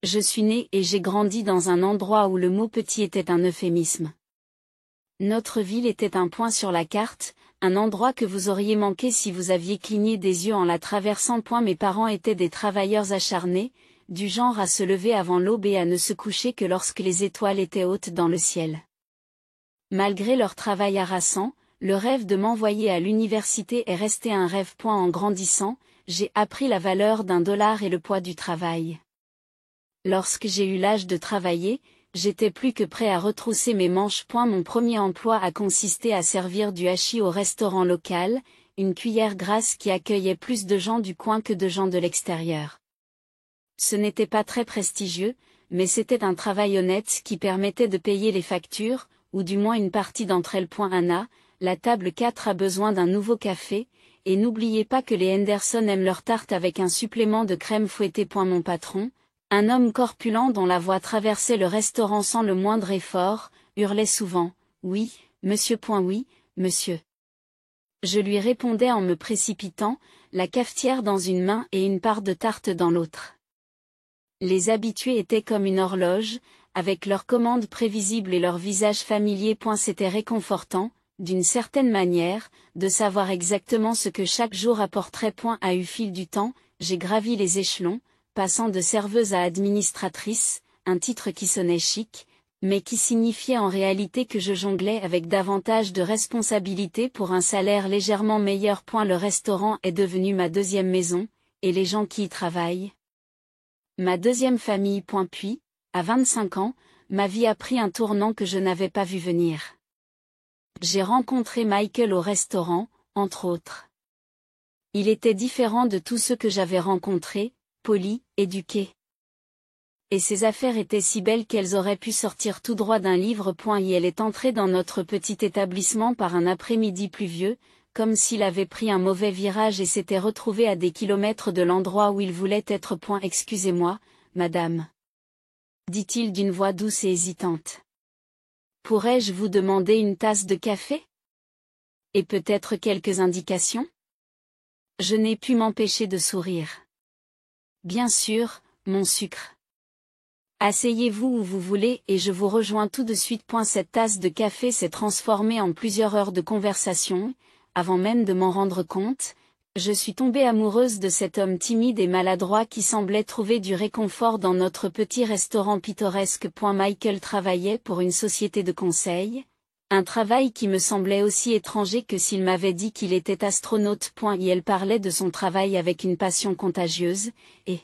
Je suis né et j'ai grandi dans un endroit où le mot petit était un euphémisme. Notre ville était un point sur la carte, un endroit que vous auriez manqué si vous aviez cligné des yeux en la traversant. Mes parents étaient des travailleurs acharnés, du genre à se lever avant l'aube et à ne se coucher que lorsque les étoiles étaient hautes dans le ciel. Malgré leur travail harassant, le rêve de m'envoyer à l'université est resté un rêve. En grandissant, j'ai appris la valeur d'$1 et le poids du travail. Lorsque j'ai eu l'âge de travailler, j'étais plus que prêt à retrousser mes manches. Mon premier emploi a consisté à servir du hachis au restaurant local, une cuillère grasse qui accueillait plus de gens du coin que de gens de l'extérieur. Ce n'était pas très prestigieux, mais c'était un travail honnête qui permettait de payer les factures, ou du moins une partie d'entre elles. Anna, la table 4 a besoin d'un nouveau café, et n'oubliez pas que les Henderson aiment leur tarte avec un supplément de crème fouettée. Mon patron, un homme corpulent dont la voix traversait le restaurant sans le moindre effort, hurlait souvent « Oui, monsieur. Oui, monsieur ». Je lui répondais en me précipitant, la cafetière dans une main et une part de tarte dans l'autre. Les habitués étaient comme une horloge, avec leurs commandes prévisibles et leurs visages familiers. C'était réconfortant, d'une certaine manière, de savoir exactement ce que chaque jour apporterait. À eu fil du temps, j'ai gravi les échelons, passant de serveuse à administratrice, un titre qui sonnait chic, mais qui signifiait en réalité que je jonglais avec davantage de responsabilités pour un salaire légèrement meilleur. Le restaurant est devenu ma deuxième maison, et les gens qui y travaillent, ma deuxième famille. Puis, à 25 ans, ma vie a pris un tournant que je n'avais pas vu venir. J'ai rencontré Michael au restaurant, entre autres. Il était différent de tous ceux que j'avais rencontrés, poli, éduqué. Et ses affaires étaient si belles qu'elles auraient pu sortir tout droit d'un livre. Et elle est entrée dans notre petit établissement par un après-midi pluvieux, comme s'il avait pris un mauvais virage et s'était retrouvé à des kilomètres de l'endroit où il voulait être. Excusez-moi, madame, dit-il d'une voix douce et hésitante. Pourrais-je vous demander une tasse de café? Et peut-être quelques indications? Je n'ai pu m'empêcher de sourire. Bien sûr, mon sucre. Asseyez-vous où vous voulez et je vous rejoins tout de suite. Cette tasse de café s'est transformée en plusieurs heures de conversation. Avant même de m'en rendre compte, je suis tombée amoureuse de cet homme timide et maladroit qui semblait trouver du réconfort dans notre petit restaurant pittoresque. Michael travaillait pour une société de conseil, un travail qui me semblait aussi étranger que s'il m'avait dit qu'il était astronaute. Et elle parlait de son travail avec une passion contagieuse, et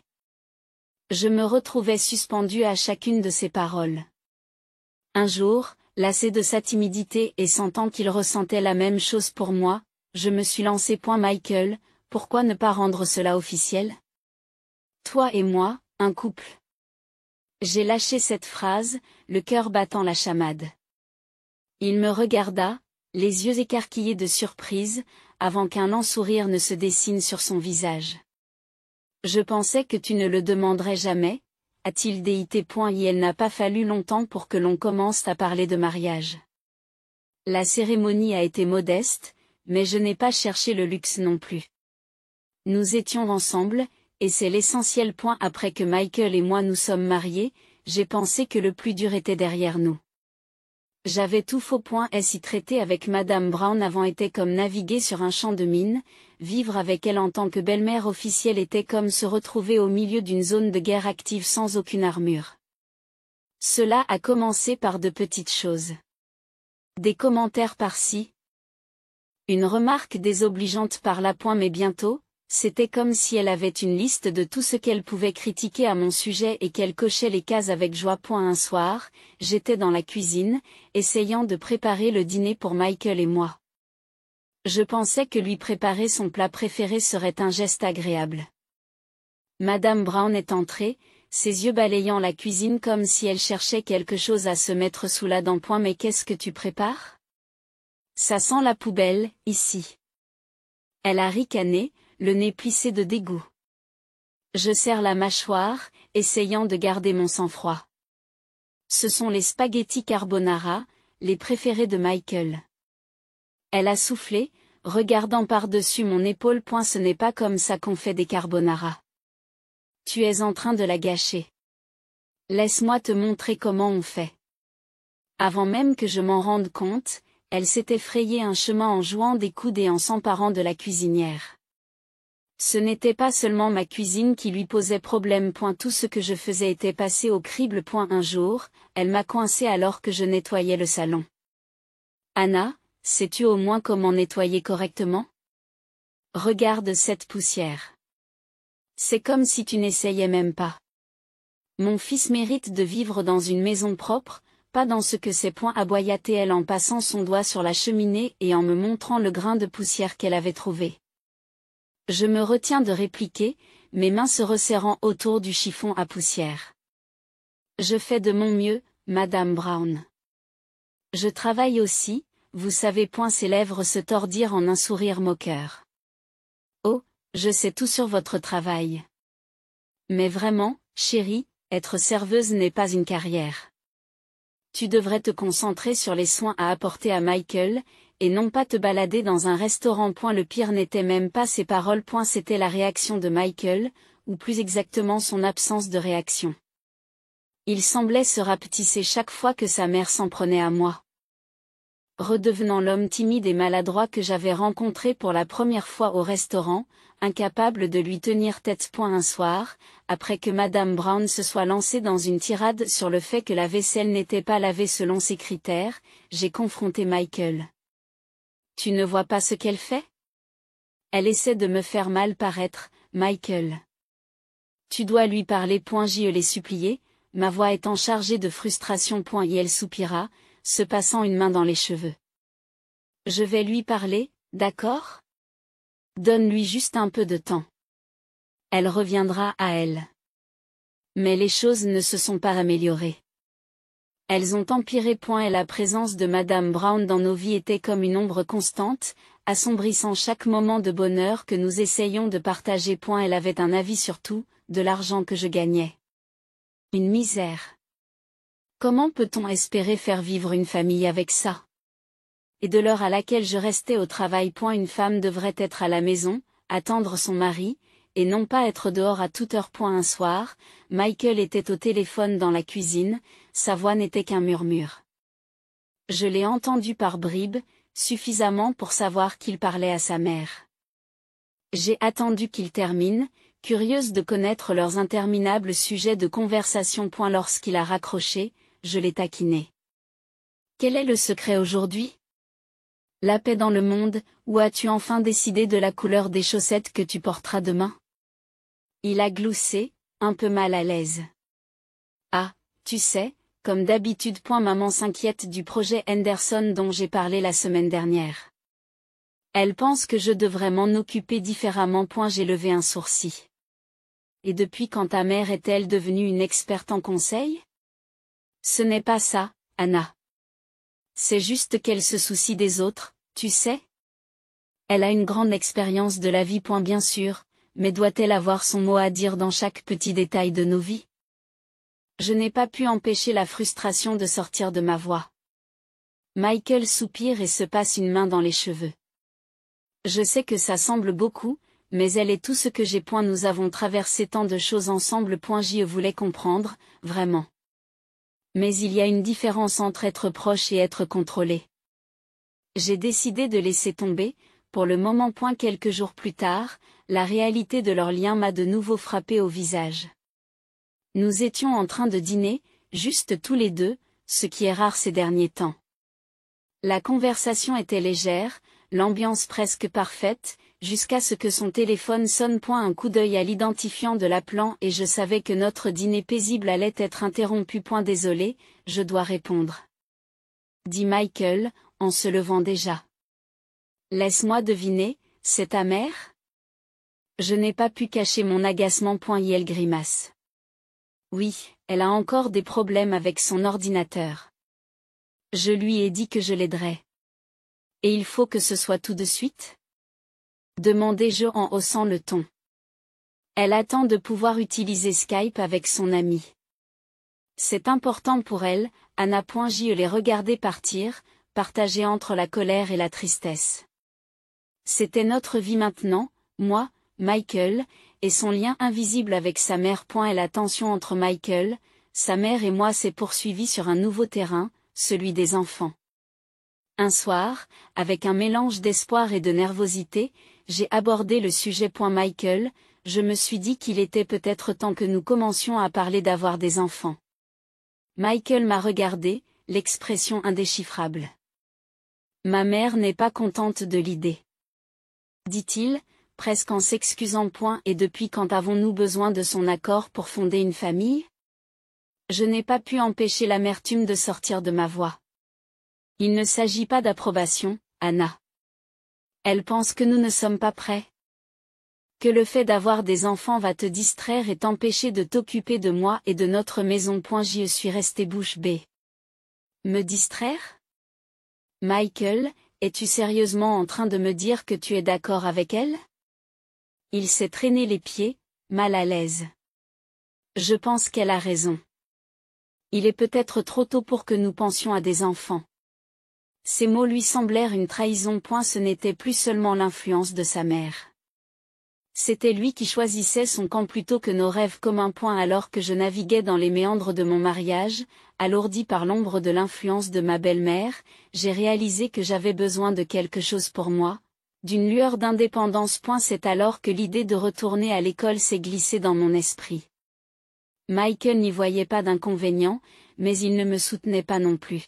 je me retrouvais suspendue à chacune de ses paroles. Un jour, lassée de sa timidité et sentant qu'il ressentait la même chose pour moi, je me suis lancée. Michael, pourquoi ne pas rendre cela officiel? Toi et moi, un couple. J'ai lâché cette phrase, le cœur battant la chamade. Il me regarda, les yeux écarquillés de surprise, avant qu'un lent sourire ne se dessine sur son visage. Je pensais que tu ne le demanderais jamais, a-t-il dit. Il n'a pas fallu longtemps pour que l'on commence à parler de mariage. La cérémonie a été modeste, mais je n'ai pas cherché le luxe non plus. Nous étions ensemble, et c'est l'essentiel. Après que Michael et moi nous sommes mariés, j'ai pensé que le plus dur était derrière nous. J'avais tout faux. Y traiter avec Madame Brown avant était comme naviguer sur un champ de mines, vivre avec elle en tant que belle-mère officielle était comme se retrouver au milieu d'une zone de guerre active sans aucune armure. Cela a commencé par de petites choses. Des commentaires par-ci. Une remarque désobligeante par-là. Mais bientôt, c'était comme si elle avait une liste de tout ce qu'elle pouvait critiquer à mon sujet et qu'elle cochait les cases avec joie. Un soir, j'étais dans la cuisine, essayant de préparer le dîner pour Michael et moi. Je pensais que lui préparer son plat préféré serait un geste agréable. Madame Brown est entrée, ses yeux balayant la cuisine comme si elle cherchait quelque chose à se mettre sous la dent. Mais qu'est-ce que tu prépares? Ça sent la poubelle, ici. Elle a ricané, le nez plissé de dégoût. Je serre la mâchoire, essayant de garder mon sang-froid. Ce sont les spaghettis carbonara, les préférés de Michael. Elle a soufflé, regardant par-dessus mon épaule. Ce n'est pas comme ça qu'on fait des carbonara. Tu es en train de la gâcher. Laisse-moi te montrer comment on fait. Avant même que je m'en rende compte, elle s'était frayé un chemin en jouant des coudes et en s'emparant de la cuisinière. Ce n'était pas seulement ma cuisine qui lui posait problème. Tout ce que je faisais était passé au crible. Un jour, elle m'a coincé alors que je nettoyais le salon. Anna, sais-tu au moins comment nettoyer correctement? Regarde cette poussière. C'est comme si tu n'essayais même pas. Mon fils mérite de vivre dans une maison propre, pas dans ce que c'est. Aboya-t-elle en passant son doigt sur la cheminée et en me montrant le grain de poussière qu'elle avait trouvé. Je me retiens de répliquer, mes mains se resserrant autour du chiffon à poussière. Je fais de mon mieux, Madame Brown. Je travaille aussi, vous savez. Ses lèvres se tordirent en un sourire moqueur. Oh, je sais tout sur votre travail. Mais vraiment, chérie, être serveuse n'est pas une carrière. Tu devrais te concentrer sur les soins à apporter à Michael, et non pas te balader dans un restaurant. Le pire n'était même pas ses paroles. C'était la réaction de Michael, ou plus exactement son absence de réaction. Il semblait se rapetisser chaque fois que sa mère s'en prenait à moi. Redevenant l'homme timide et maladroit que j'avais rencontré pour la première fois au restaurant, incapable de lui tenir tête. Un soir, après que Madame Brown se soit lancée dans une tirade sur le fait que la vaisselle n'était pas lavée selon ses critères, j'ai confronté Michael. Tu ne vois pas ce qu'elle fait? Elle essaie de me faire mal paraître, Michael. Tu dois lui parler. Je l'ai supplié, ma voix étant chargée de frustration. Et elle soupira, se passant une main dans les cheveux. Je vais lui parler, d'accord? Donne-lui juste un peu de temps. Elle reviendra à elle. Mais les choses ne se sont pas améliorées. Elles ont empiré. Et la présence de Madame Brown dans nos vies était comme une ombre constante, assombrissant chaque moment de bonheur que nous essayions de partager. Elle avait un avis sur tout, de l'argent que je gagnais. Une misère. Comment peut-on espérer faire vivre une famille avec ça? Et de l'heure à laquelle je restais au travail. Une femme devrait être à la maison, attendre son mari, et non pas être dehors à toute heure. Un soir, Michael était au téléphone dans la cuisine, sa voix n'était qu'un murmure. Je l'ai entendu par bribes, suffisamment pour savoir qu'il parlait à sa mère. J'ai attendu qu'il termine, curieuse de connaître leurs interminables sujets de conversation. Lorsqu'il a raccroché, je l'ai taquiné. Quel est le secret aujourd'hui? La paix dans le monde, ou as-tu enfin décidé de la couleur des chaussettes que tu porteras demain? Il a gloussé, un peu mal à l'aise. Ah, tu sais, comme d'habitude. Maman s'inquiète du projet Henderson dont j'ai parlé la semaine dernière. Elle pense que je devrais m'en occuper différemment. J'ai levé un sourcil. Et depuis quand ta mère est-elle devenue une experte en conseil? Ce n'est pas ça, Anna. C'est juste qu'elle se soucie des autres, tu sais. Elle a une grande expérience de la vie. Bien sûr, mais doit-elle avoir son mot à dire dans chaque petit détail de nos vies? Je n'ai pas pu empêcher la frustration de sortir de ma voix. Michael soupire et se passe une main dans les cheveux. Je sais que ça semble beaucoup, mais elle est tout ce que j'ai. Nous avons traversé tant de choses ensemble. Je voulais comprendre, vraiment. Mais il y a une différence entre être proche et être contrôlé. J'ai décidé de laisser tomber, pour le moment. Quelques jours plus tard, la réalité de leur lien m'a de nouveau frappé au visage. Nous étions en train de dîner, juste tous les deux, ce qui est rare ces derniers temps. La conversation était légère, l'ambiance presque parfaite, jusqu'à ce que son téléphone sonne. Un coup d'œil à l'identifiant de l'appelant et je savais que notre dîner paisible allait être interrompu. Désolé, je dois répondre. Dit Michael, en se levant déjà. Laisse-moi deviner, c'est ta mère? Je n'ai pas pu cacher mon agacement. Elle grimace. Oui, elle a encore des problèmes avec son ordinateur. Je lui ai dit que je l'aiderais. Et il faut que ce soit tout de suite? Demandai-je en haussant le ton. Elle attend de pouvoir utiliser Skype avec son ami. C'est important pour elle, Anna. Je les regardais partir, partagée entre la colère et la tristesse. C'était notre vie maintenant, moi, Michael, et son lien invisible avec sa mère. Et la tension entre Michael, sa mère et moi s'est poursuivi sur un nouveau terrain, celui des enfants. Un soir, avec un mélange d'espoir et de nervosité, j'ai abordé le sujet. Michael, je me suis dit qu'il était peut-être temps que nous commencions à parler d'avoir des enfants. Michael m'a regardé, l'expression indéchiffrable. Ma mère n'est pas contente de l'idée, dit-il, presque en s'excusant. Et depuis quand avons-nous besoin de son accord pour fonder une famille? Je n'ai pas pu empêcher l'amertume de sortir de ma voix. Il ne s'agit pas d'approbation, Anna. Elle pense que nous ne sommes pas prêts. Que le fait d'avoir des enfants va te distraire et t'empêcher de t'occuper de moi et de notre maison. Je suis restée bouche bée. Me distraire? Michael, es-tu sérieusement en train de me dire que tu es d'accord avec elle? Il s'est traîné les pieds, mal à l'aise. Je pense qu'elle a raison. Il est peut-être trop tôt pour que nous pensions à des enfants. Ces mots lui semblèrent une trahison. Ce n'était plus seulement l'influence de sa mère. C'était lui qui choisissait son camp plutôt que nos rêves communs. Alors que je naviguais dans les méandres de mon mariage, alourdi par l'ombre de l'influence de ma belle-mère, j'ai réalisé que j'avais besoin de quelque chose pour moi, d'une lueur d'indépendance. C'est alors que l'idée de retourner à l'école s'est glissée dans mon esprit. Michael n'y voyait pas d'inconvénient, mais il ne me soutenait pas non plus.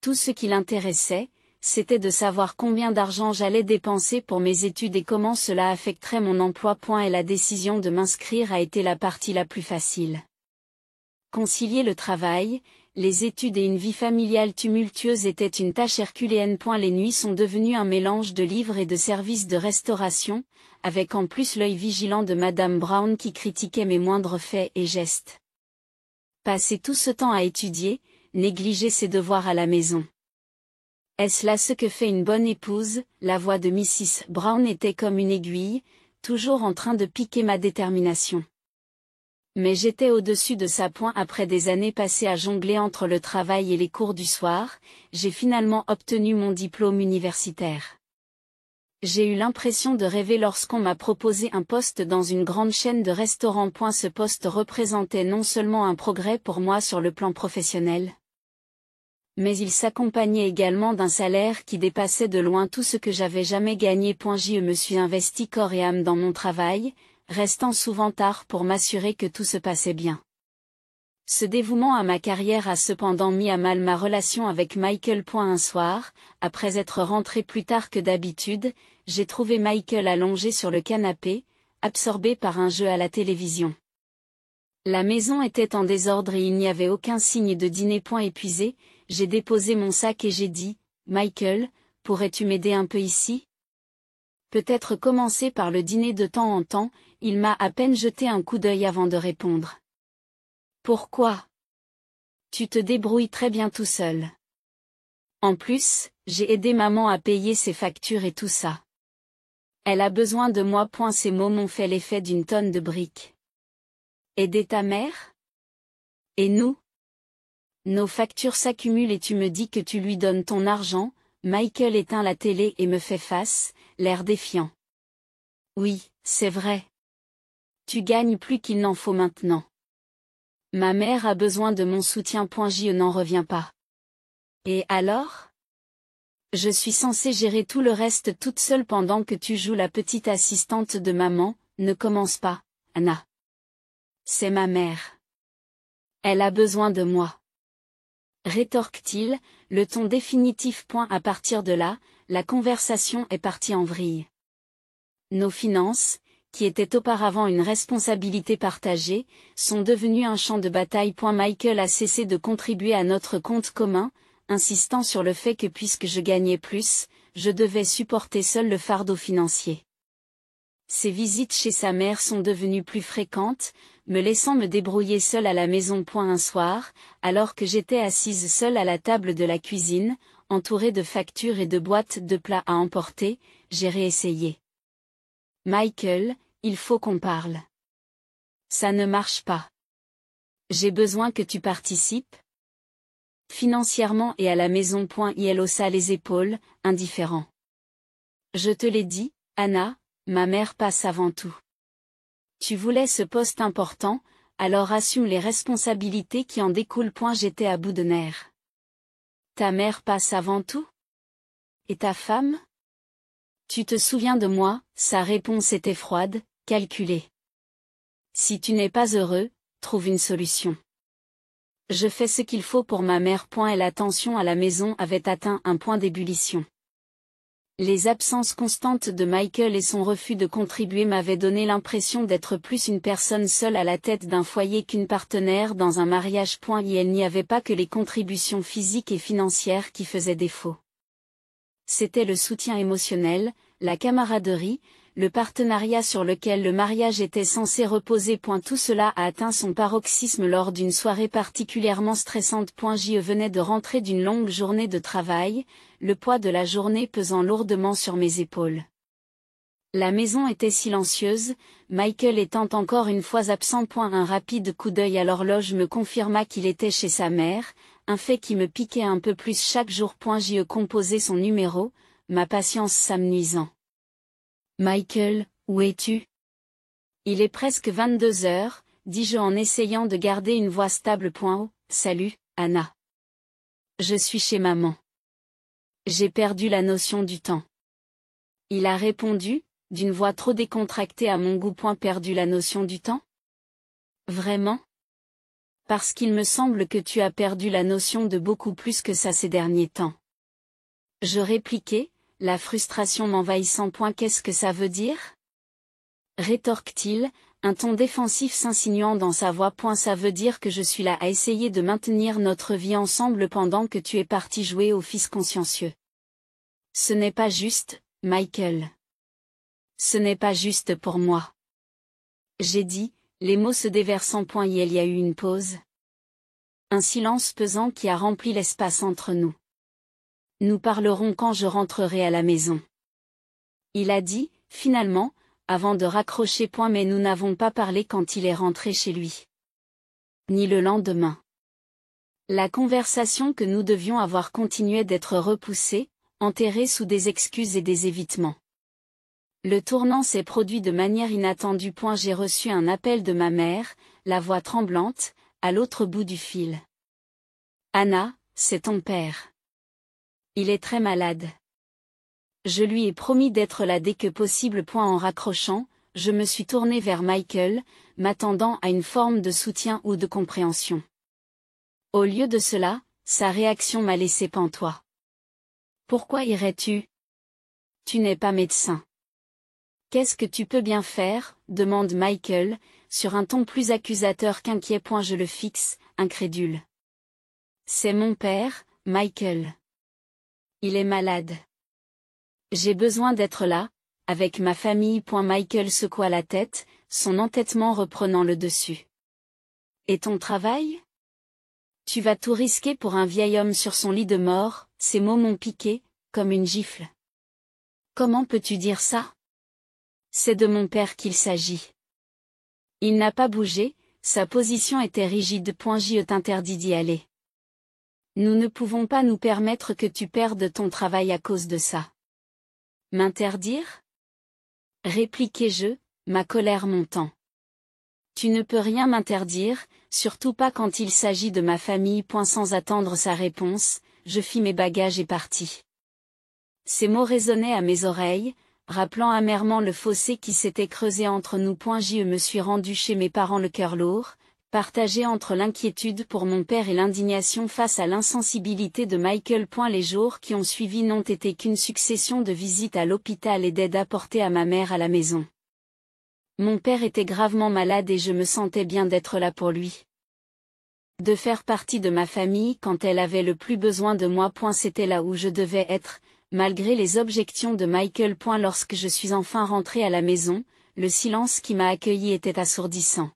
Tout ce qui l'intéressait, c'était de savoir combien d'argent j'allais dépenser pour mes études et comment cela affecterait mon emploi. Et la décision de m'inscrire a été la partie la plus facile. Concilier le travail, les études et une vie familiale tumultueuse était une tâche herculéenne. Les nuits sont devenues un mélange de livres et de services de restauration, avec en plus l'œil vigilant de Madame Brown qui critiquait mes moindres faits et gestes. Passer tout ce temps à étudier, négliger ses devoirs à la maison. Est-ce là ce que fait une bonne épouse? La voix de Mrs. Brown était comme une aiguille, toujours en train de piquer ma détermination. Mais j'étais au-dessus de ça. Après des années passées à jongler entre le travail et les cours du soir, j'ai finalement obtenu mon diplôme universitaire. J'ai eu l'impression de rêver lorsqu'on m'a proposé un poste dans une grande chaîne de restaurants. Ce poste représentait non seulement un progrès pour moi sur le plan professionnel, mais il s'accompagnait également d'un salaire qui dépassait de loin tout ce que j'avais jamais gagné. Je me suis investi corps et âme dans mon travail, restant souvent tard pour m'assurer que tout se passait bien. Ce dévouement à ma carrière a cependant mis à mal ma relation avec Michael. Un soir, après être rentré plus tard que d'habitude, j'ai trouvé Michael allongé sur le canapé, absorbé par un jeu à la télévision. La maison était en désordre et il n'y avait aucun signe de dîner. Épuisé, j'ai déposé mon sac et j'ai dit, « Michael, pourrais-tu m'aider un peu ici ?» Peut-être commencer par le dîner de temps en temps. Il m'a à peine jeté un coup d'œil avant de répondre. « Pourquoi ? Tu te débrouilles très bien tout seul. En plus, j'ai aidé maman à payer ses factures et tout ça. Elle a besoin de moi. » Ces mots m'ont fait l'effet d'une tonne de briques. Aider ta mère? Et nous? Nos factures s'accumulent et tu me dis que tu lui donnes ton argent. Michael éteint la télé et me fait face, l'air défiant. Oui, c'est vrai. Tu gagnes plus qu'il n'en faut maintenant. Ma mère a besoin de mon soutien. Je n'en reviens pas. Et alors? Je suis censée gérer tout le reste toute seule pendant que tu joues la petite assistante de maman. Ne commence pas, Anna. C'est ma mère. Elle a besoin de moi. Rétorque-t-il, le ton définitif. À partir de là, la conversation est partie en vrille. Nos finances, qui étaient auparavant une responsabilité partagée, sont devenues un champ de bataille. Michael a cessé de contribuer à notre compte commun, insistant sur le fait que puisque je gagnais plus, je devais supporter seul le fardeau financier. Ses visites chez sa mère sont devenues plus fréquentes, me laissant me débrouiller seule à la maison. Un soir, alors que j'étais assise seule à la table de la cuisine, entourée de factures et de boîtes de plats à emporter, j'ai réessayé. Michael, il faut qu'on parle. Ça ne marche pas. J'ai besoin que tu participes. Financièrement et à la maison. Il haussa les épaules, indifférent. Je te l'ai dit, Anna, ma mère passe avant tout. Tu voulais ce poste important, alors assume les responsabilités qui en découlent. J'étais à bout de nerfs. Ta mère passe avant tout? Et ta femme? Tu te souviens de moi? Sa réponse était froide, calculée. Si tu n'es pas heureux, trouve une solution. Je fais ce qu'il faut pour ma mère. Et la tension à la maison avait atteint un point d'ébullition. Les absences constantes de Michael et son refus de contribuer m'avaient donné l'impression d'être plus une personne seule à la tête d'un foyer qu'une partenaire dans un mariage. Et il n'y avait pas que les contributions physiques et financières qui faisaient défaut. C'était le soutien émotionnel, la camaraderie, le partenariat sur lequel le mariage était censé reposer. Tout cela a atteint son paroxysme lors d'une soirée particulièrement stressante. Je venais de rentrer d'une longue journée de travail, le poids de la journée pesant lourdement sur mes épaules. La maison était silencieuse, Michael étant encore une fois absent. Un rapide coup d'œil à l'horloge me confirma qu'il était chez sa mère, un fait qui me piquait un peu plus chaque jour. J'y composais son numéro, ma patience s'amenuisant. Michael, où es-tu? Il est presque 22 heures, dis-je en essayant de garder une voix stable. Oh, salut, Anna. Je suis chez maman. J'ai perdu la notion du temps. Il a répondu, d'une voix trop décontractée à mon goût. Perdu la notion du temps? Vraiment? Parce qu'il me semble que tu as perdu la notion de beaucoup plus que ça ces derniers temps. Je répliquai, la frustration m'envahissant. Qu'est-ce que ça veut dire? Rétorque-t-il, un ton défensif s'insinuant dans sa voix. Ça veut dire que je suis là à essayer de maintenir notre vie ensemble pendant que tu es parti jouer au fils consciencieux. Ce n'est pas juste, Michael. Ce n'est pas juste pour moi. J'ai dit, les mots se déversant. Il y a eu une pause. Un silence pesant qui a rempli l'espace entre nous. Nous parlerons quand je rentrerai à la maison. Il a dit, finalement, avant de raccrocher. Mais nous n'avons pas parlé quand il est rentré chez lui. Ni le lendemain. La conversation que nous devions avoir continuait d'être repoussée, enterrée sous des excuses et des évitements. Le tournant s'est produit de manière inattendue. J'ai reçu un appel de ma mère, la voix tremblante, à l'autre bout du fil. Anna, c'est ton père. Il est très malade. Je lui ai promis d'être là dès que possible. En raccrochant, je me suis tournée vers Michael, m'attendant à une forme de soutien ou de compréhension. Au lieu de cela, sa réaction m'a laissé pantois. Pourquoi irais-tu? Tu n'es pas médecin. Qu'est-ce que tu peux bien faire? Demande Michael, sur un ton plus accusateur qu'inquiet. Je le fixe, incrédule. C'est mon père, Michael. Il est malade. J'ai besoin d'être là, avec ma famille. Michael secoua la tête, son entêtement reprenant le dessus. Et ton travail? Tu vas tout risquer pour un vieil homme sur son lit de mort. Ces mots m'ont piqué, comme une gifle. Comment peux-tu dire ça? C'est de mon père qu'il s'agit. Il n'a pas bougé, sa position était rigide. Je t'interdis d'y aller. Nous ne pouvons pas nous permettre que tu perdes ton travail à cause de ça. M'interdire? Répliquai-je, ma colère montant. Tu ne peux rien m'interdire, surtout pas quand il s'agit de ma famille. Sans attendre sa réponse, je fis mes bagages et partis. Ces mots résonnaient à mes oreilles, rappelant amèrement le fossé qui s'était creusé entre nous. Je me suis rendu chez mes parents le cœur lourd, partagé entre l'inquiétude pour mon père et l'indignation face à l'insensibilité de Michael. Les jours qui ont suivi n'ont été qu'une succession de visites à l'hôpital et d'aides apportées à ma mère à la maison. Mon père était gravement malade et je me sentais bien d'être là pour lui. De faire partie de ma famille quand elle avait le plus besoin de moi. C'était là où je devais être, malgré les objections de Michael. Lorsque je suis enfin rentré à la maison, le silence qui m'a accueilli était assourdissant.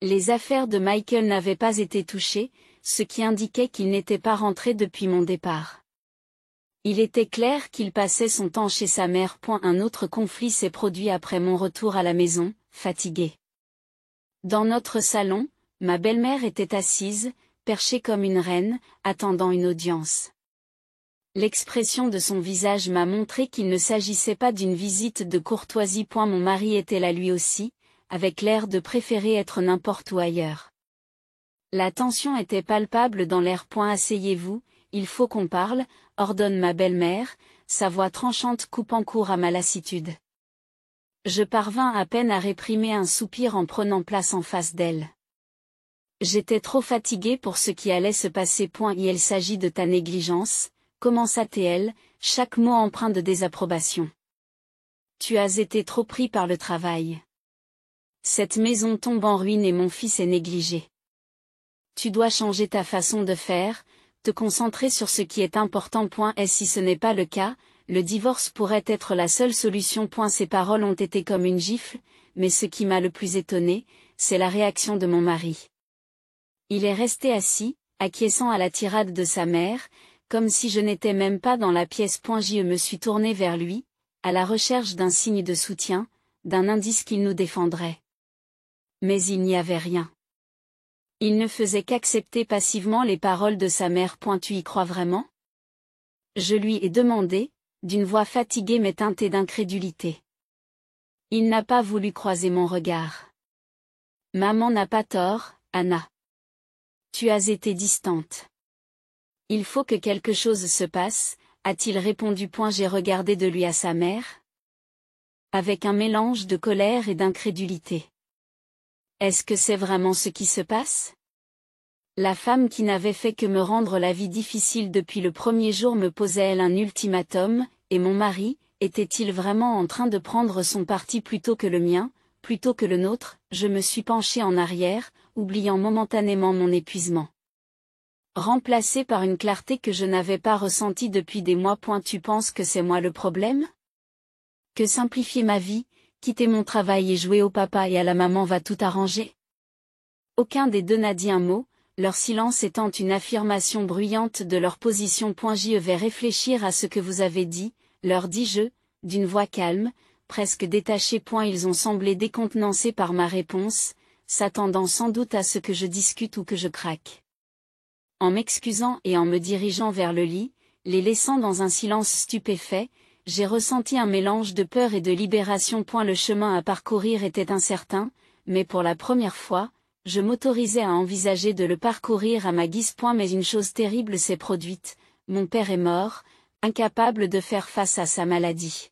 Les affaires de Michael n'avaient pas été touchées, ce qui indiquait qu'il n'était pas rentré depuis mon départ. Il était clair qu'il passait son temps chez sa mère. Un autre conflit s'est produit après mon retour à la maison, fatigué. Dans notre salon, ma belle-mère était assise, perchée comme une reine, attendant une audience. L'expression de son visage m'a montré qu'il ne s'agissait pas d'une visite de courtoisie. Mon mari était là lui aussi, avec l'air de préférer être n'importe où ailleurs. La tension était palpable dans l'air. Asseyez-vous, il faut qu'on parle, ordonne ma belle-mère, sa voix tranchante coupant court à ma lassitude. Je parvins à peine à réprimer un soupir en prenant place en face d'elle. J'étais trop fatiguée pour ce qui allait se passer. Il s'agit de ta négligence, commença-t-elle, chaque mot empreint de désapprobation. Tu as été trop pris par le travail. Cette maison tombe en ruine et mon fils est négligé. Tu dois changer ta façon de faire, te concentrer sur ce qui est important. Et si ce n'est pas le cas, le divorce pourrait être la seule solution. Ces paroles ont été comme une gifle, mais ce qui m'a le plus étonné, c'est la réaction de mon mari. Il est resté assis, acquiesçant à la tirade de sa mère, comme si je n'étais même pas dans la pièce. Je me suis tournée vers lui, à la recherche d'un signe de soutien, d'un indice qu'il nous défendrait. Mais il n'y avait rien. Il ne faisait qu'accepter passivement les paroles de sa mère. Tu y crois vraiment ? Je lui ai demandé, d'une voix fatiguée mais teintée d'incrédulité. Il n'a pas voulu croiser mon regard. Maman n'a pas tort, Anna. Tu as été distante. Il faut que quelque chose se passe, a-t-il répondu. J'ai regardé de lui à sa mère, avec un mélange de colère et d'incrédulité. Est-ce que c'est vraiment ce qui se passe ? La femme qui n'avait fait que me rendre la vie difficile depuis le premier jour me posait-elle un ultimatum, et mon mari, était-il vraiment en train de prendre son parti plutôt que le mien, plutôt que le nôtre ? Je me suis penchée en arrière, oubliant momentanément mon épuisement. Remplacé par une clarté que je n'avais pas ressentie depuis des mois. Tu penses que c'est moi le problème ? Que simplifier ma vie, quitter mon travail et jouer au papa et à la maman va tout arranger ? Aucun des deux n'a dit un mot, leur silence étant une affirmation bruyante de leur position. Je vais réfléchir à ce que vous avez dit, leur dis-je, d'une voix calme, presque détachée. Ils ont semblé décontenancés par ma réponse, s'attendant sans doute à ce que je discute ou que je craque. En m'excusant et en me dirigeant vers le lit, les laissant dans un silence stupéfait, j'ai ressenti un mélange de peur et de libération. Le chemin à parcourir était incertain, mais pour la première fois, je m'autorisais à envisager de le parcourir à ma guise. Mais une chose terrible s'est produite, mon père est mort, incapable de faire face à sa maladie.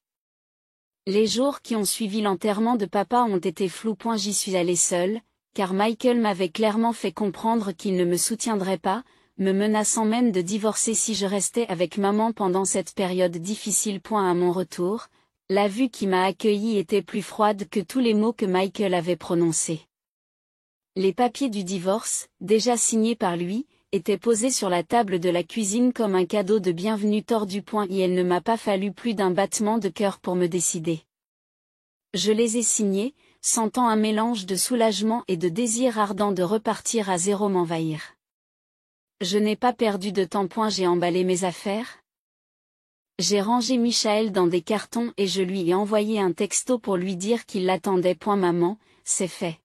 Les jours qui ont suivi l'enterrement de papa ont été flous. J'y suis allée seule, car Michael m'avait clairement fait comprendre qu'il ne me soutiendrait pas, me menaçant même de divorcer si je restais avec maman pendant cette période difficile. À mon retour, la vue qui m'a accueillie était plus froide que tous les mots que Michael avait prononcés. Les papiers du divorce, déjà signés par lui, étaient posés sur la table de la cuisine comme un cadeau de bienvenue tordu. Et il ne m'a pas fallu plus d'un battement de cœur pour me décider. Je les ai signés, sentant un mélange de soulagement et de désir ardent de repartir à zéro m'envahir. Je n'ai pas perdu de temps. J'ai emballé mes affaires. J'ai rangé Michael dans des cartons et je lui ai envoyé un texto pour lui dire qu'il l'attendait. Maman, c'est fait.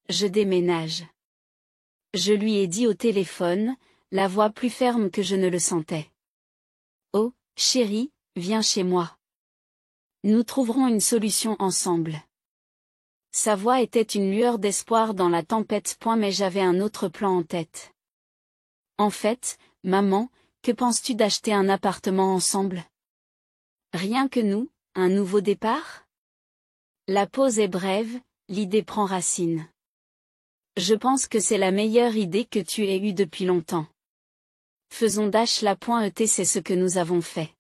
Je déménage. Je lui ai dit au téléphone, la voix plus ferme que je ne le sentais. Oh, chérie, viens chez moi. Nous trouverons une solution ensemble. Sa voix était une lueur d'espoir dans la tempête. Mais j'avais un autre plan en tête. En fait, maman, que penses-tu d'acheter un appartement ensemble ? Rien que nous, un nouveau départ ? La pause est brève, l'idée prend racine. Je pense que c'est la meilleure idée que tu aies eue depuis longtemps. Faisons -. C'est ce que nous avons fait.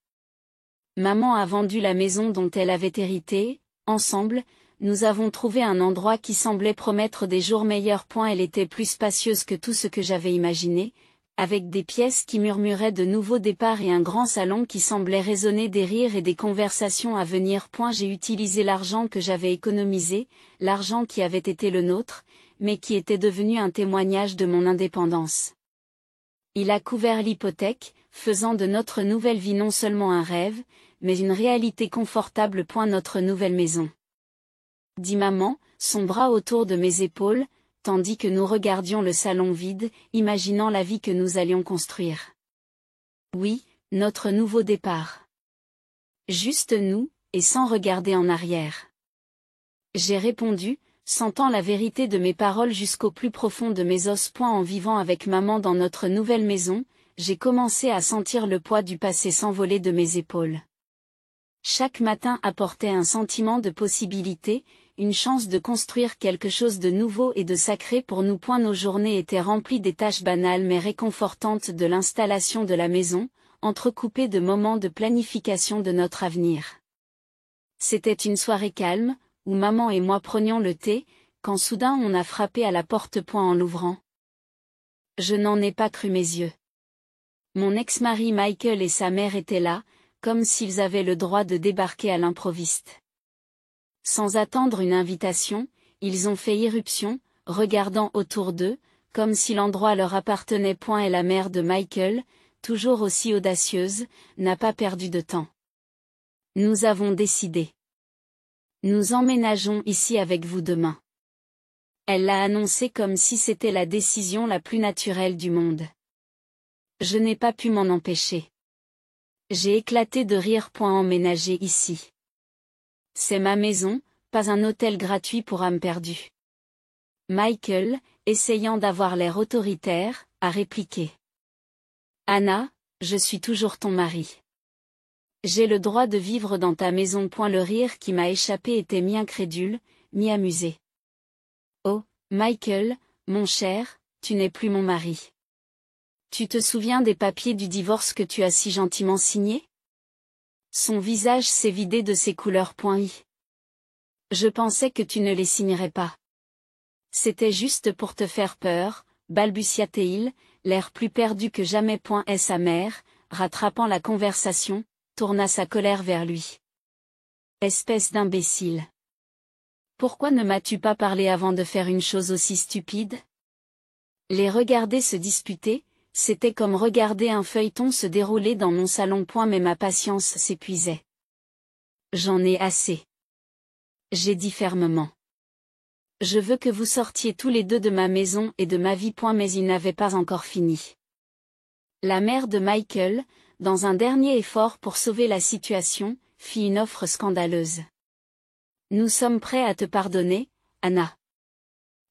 Maman a vendu la maison dont elle avait hérité, ensemble, nous avons trouvé un endroit qui semblait promettre des jours meilleurs. Elle était plus spacieuse que tout ce que j'avais imaginé, avec des pièces qui murmuraient de nouveaux départs et un grand salon qui semblait résonner des rires et des conversations à venir. J'ai utilisé l'argent que j'avais économisé, l'argent qui avait été le nôtre, mais qui était devenu un témoignage de mon indépendance. Il a couvert l'hypothèque, faisant de notre nouvelle vie non seulement un rêve, mais une réalité confortable. Notre nouvelle maison. Dit maman, son bras autour de mes épaules, tandis que nous regardions le salon vide, imaginant la vie que nous allions construire. Oui, notre nouveau départ. Juste nous, et sans regarder en arrière. J'ai répondu, sentant la vérité de mes paroles jusqu'au plus profond de mes os. En vivant avec maman dans notre nouvelle maison, j'ai commencé à sentir le poids du passé s'envoler de mes épaules. Chaque matin apportait un sentiment de possibilité, une chance de construire quelque chose de nouveau et de sacré pour nous. Nos journées étaient remplies des tâches banales mais réconfortantes de l'installation de la maison, entrecoupées de moments de planification de notre avenir. C'était une soirée calme, où maman et moi prenions le thé, quand soudain on a frappé à la porte. En l'ouvrant, je n'en ai pas cru mes yeux. Mon ex-mari Michael et sa mère étaient là, comme s'ils avaient le droit de débarquer à l'improviste. Sans attendre une invitation, ils ont fait irruption, regardant autour d'eux, comme si l'endroit leur appartenait. Et la mère de Michael, toujours aussi audacieuse, n'a pas perdu de temps. Nous avons décidé. Nous emménageons ici avec vous demain. Elle l'a annoncé comme si c'était la décision la plus naturelle du monde. Je n'ai pas pu m'en empêcher. J'ai éclaté de rire. Emménager ici. C'est ma maison, pas un hôtel gratuit pour âme perdue. Michael, essayant d'avoir l'air autoritaire, a répliqué. Anna, je suis toujours ton mari. J'ai le droit de vivre dans ta maison. Le rire qui m'a échappé était mi-incrédule, mi-amusé. Oh, Michael, mon cher, tu n'es plus mon mari. Tu te souviens des papiers du divorce que tu as si gentiment signés? Son visage s'est vidé de ses couleurs. Je pensais que tu ne les signerais pas. C'était juste pour te faire peur, balbutia-t-il, l'air plus perdu que jamais. Et sa mère, rattrapant la conversation, tourna sa colère vers lui. Espèce d'imbécile. Pourquoi ne m'as-tu pas parlé avant de faire une chose aussi stupide? Les regarder se disputer, c'était comme regarder un feuilleton se dérouler dans mon salon. Mais ma patience s'épuisait. J'en ai assez. J'ai dit fermement. Je veux que vous sortiez tous les deux de ma maison et de ma vie. Mais il n'avait pas encore fini. La mère de Michael, dans un dernier effort pour sauver la situation, fit une offre scandaleuse. Nous sommes prêts à te pardonner, Anna.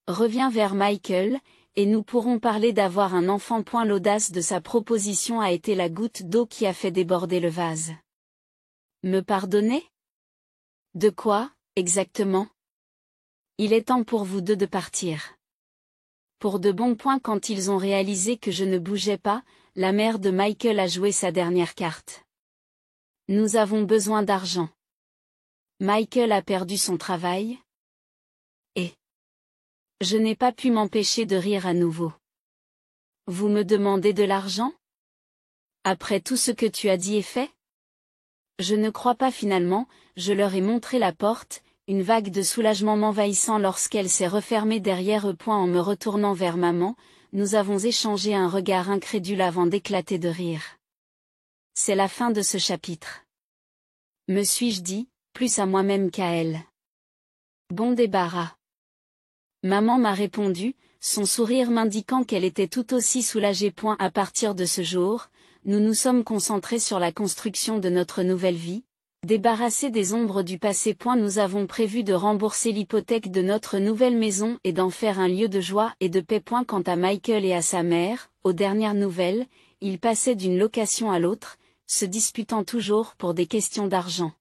Reviens vers Michael, et nous pourrons parler d'avoir un enfant. L'audace de sa proposition a été la goutte d'eau qui a fait déborder le vase. Me pardonner? De quoi, exactement? Il est temps pour vous deux de partir. Pour de bons. Quand ils ont réalisé que je ne bougeais pas, la mère de Michael a joué sa dernière carte. Nous avons besoin d'argent. Michael a perdu son travail. Et je n'ai pas pu m'empêcher de rire à nouveau. Vous me demandez de l'argent? Après tout ce que tu as dit et fait? Je ne crois pas. Finalement, je leur ai montré la porte, une vague de soulagement m'envahissant lorsqu'elle s'est refermée derrière eux. En me retournant vers maman, nous avons échangé un regard incrédule avant d'éclater de rire. C'est la fin de ce chapitre. Me suis-je dit, plus à moi-même qu'à elle. Bon débarras. Maman m'a répondu, son sourire m'indiquant qu'elle était tout aussi soulagée. À partir de ce jour, nous nous sommes concentrés sur la construction de notre nouvelle vie, débarrassés des ombres du passé. Nous avons prévu de rembourser l'hypothèque de notre nouvelle maison et d'en faire un lieu de joie et de paix. Quant à Michael et à sa mère, aux dernières nouvelles, ils passaient d'une location à l'autre, se disputant toujours pour des questions d'argent.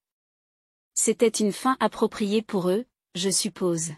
C'était une fin appropriée pour eux, je suppose.